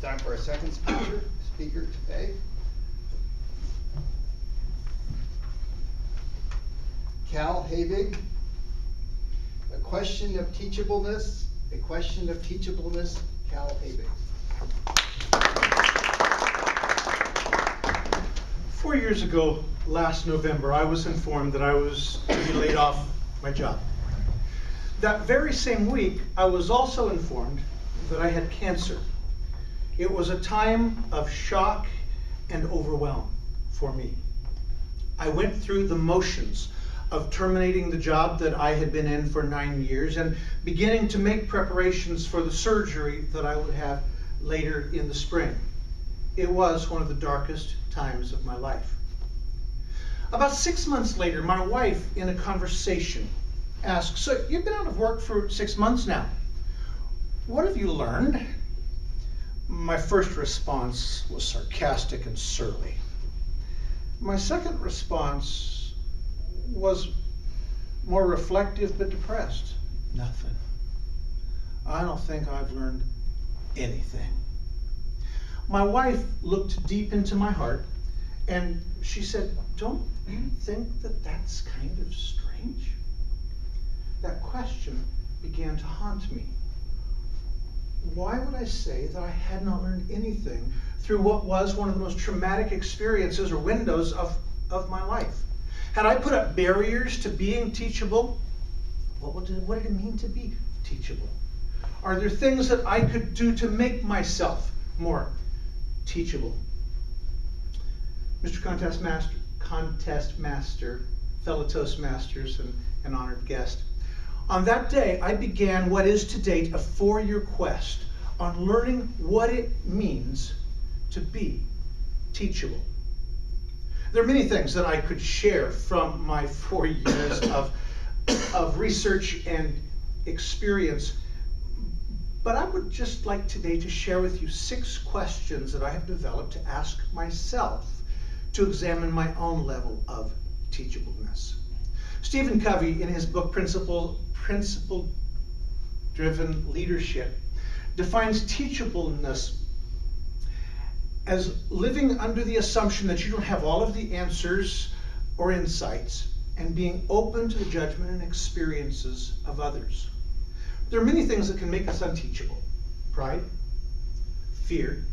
Time for our second speaker today. Cal Habig, a question of teachableness, Cal Habig. 4 years ago, last November, I was informed that I was to be laid off my job. That very same week, I was also informed that I had cancer. It was a time of shock and overwhelm for me. I went through the motions of terminating the job that I had been in for 9 years and beginning to make preparations for the surgery that I would have later in the spring. It was one of the darkest times of my life. About 6 months later, my wife, in a conversation, asked, "So you've been out of work for 6 months now. What have you learned?" My first response was sarcastic and surly. My second response was more reflective but depressed. Nothing. I don't think I've learned anything. My wife looked deep into my heart and she said, "Don't you think that that's kind of strange?" That question began to haunt me. Why would I say that I had not learned anything through what was one of the most traumatic experiences or windows of my life? Had I put up barriers to being teachable? What did it mean to be teachable? Are there things that I could do to make myself more teachable? Mr. Contest Master, fellow Toastmasters, and honored guest, on that day, I began what is to date a 4-year quest on learning what it means to be teachable. There are many things that I could share from my 4 years of research and experience, but I would just like today to share with you 6 questions that I have developed to ask myself to examine my own level of teachableness. Stephen Covey, in his book Principle-Driven Leadership, defines teachableness as living under the assumption that you don't have all of the answers or insights and being open to the judgment and experiences of others. There are many things that can make us unteachable. Pride, fear,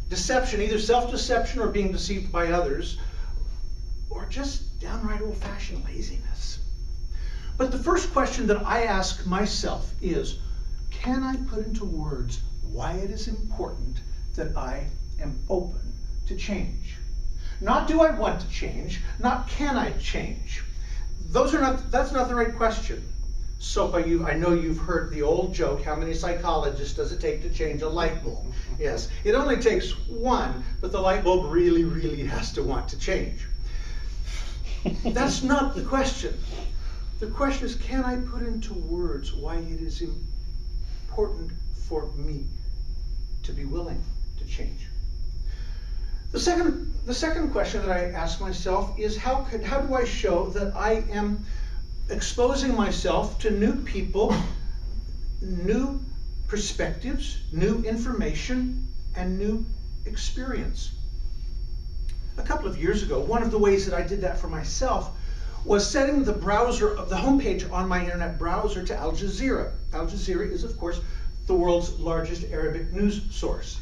deception, either self-deception or being deceived by others, or just downright old-fashioned laziness. But the first question that I ask myself is, can I put into words why it is important that I am open to change? Not do I want to change, not can I change. That's not the right question. So I know you've heard the old joke, how many psychologists does it take to change a light bulb? Yes, it only takes one, but the light bulb really, really has to want to change. That's not the question. The question is, can I put into words why it is important for me to be willing to change? The second question that I ask myself is, how do I show that I am exposing myself to new people, new perspectives, new information, and new experience? A couple of years ago, one of the ways that I did that for myself was setting the homepage on my internet browser to Al Jazeera. Al Jazeera is, of course, the world's largest Arabic news source.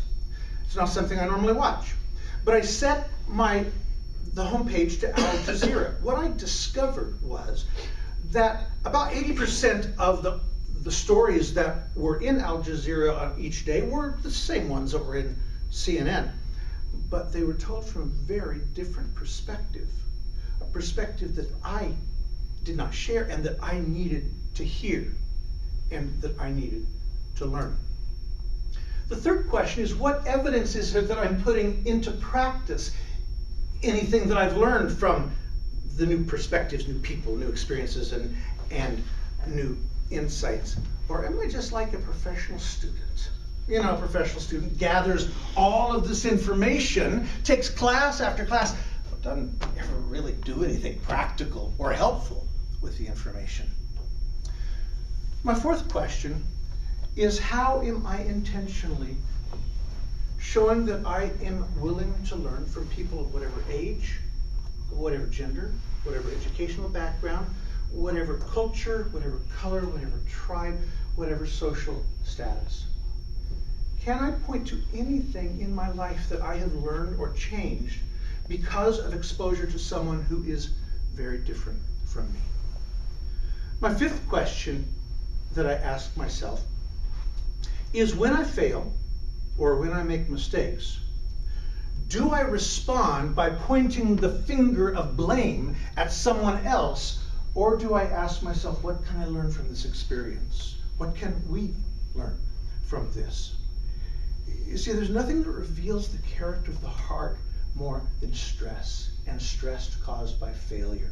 It's not something I normally watch. But I set the homepage to Al Jazeera. What I discovered was that about 80% of the stories that were in Al Jazeera on each day were the same ones that were in CNN. But they were told from a very different perspective. A perspective that I did not share and that I needed to hear and that I needed to learn. The third question is, what evidence is there that I'm putting into practice anything that I've learned from the new perspectives, new people, new experiences, and new insights? Or am I just like a professional student? You know, a professional student gathers all of this information, takes class after class, but doesn't ever really do anything practical or helpful with the information. My fourth question is how am I intentionally showing that I am willing to learn from people of whatever age, whatever gender, whatever educational background, whatever culture, whatever color, whatever tribe, whatever social status. Can I point to anything in my life that I have learned or changed because of exposure to someone who is very different from me? My fifth question that I ask myself is, when I fail or when I make mistakes, do I respond by pointing the finger of blame at someone else, or do I ask myself, what can I learn from this experience? What can we learn from this? You see, there's nothing that reveals the character of the heart more than stress, and stress caused by failure.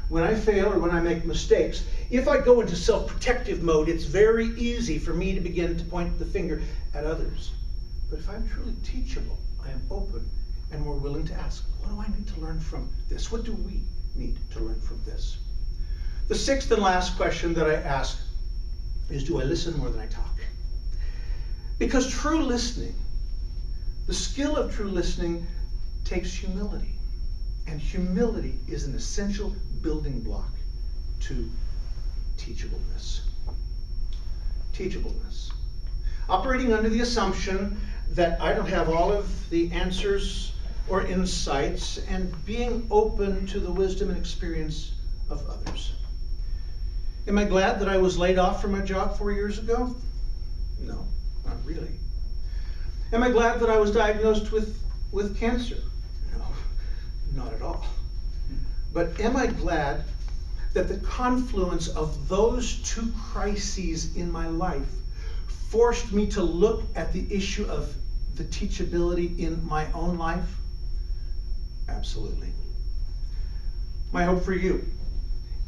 When I fail or when I make mistakes, if I go into self-protective mode, it's very easy for me to begin to point the finger at others. But if I'm truly teachable, I am open and more willing to ask, what do I need to learn from this? What do we need to learn from this? The sixth and last question that I ask is, do I listen more than I talk? Because true listening, the skill of true listening, takes humility. And humility is an essential building block to teachableness. Teachableness. Operating under the assumption that I don't have all of the answers or insights, and being open to the wisdom and experience of others. Am I glad that I was laid off from my job 4 years ago? No, not really. Am I glad that I was diagnosed with cancer? No, not at all. But am I glad that the confluence of those two crises in my life forced me to look at the issue of the teachability in my own life? Absolutely. My hope for you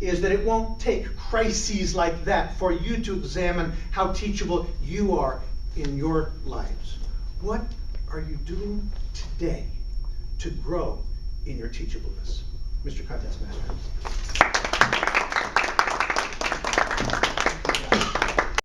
is that it won't take crises like that for you to examine how teachable you are in your lives. What are you doing today to grow in your teachableness? Mr. Contest Master.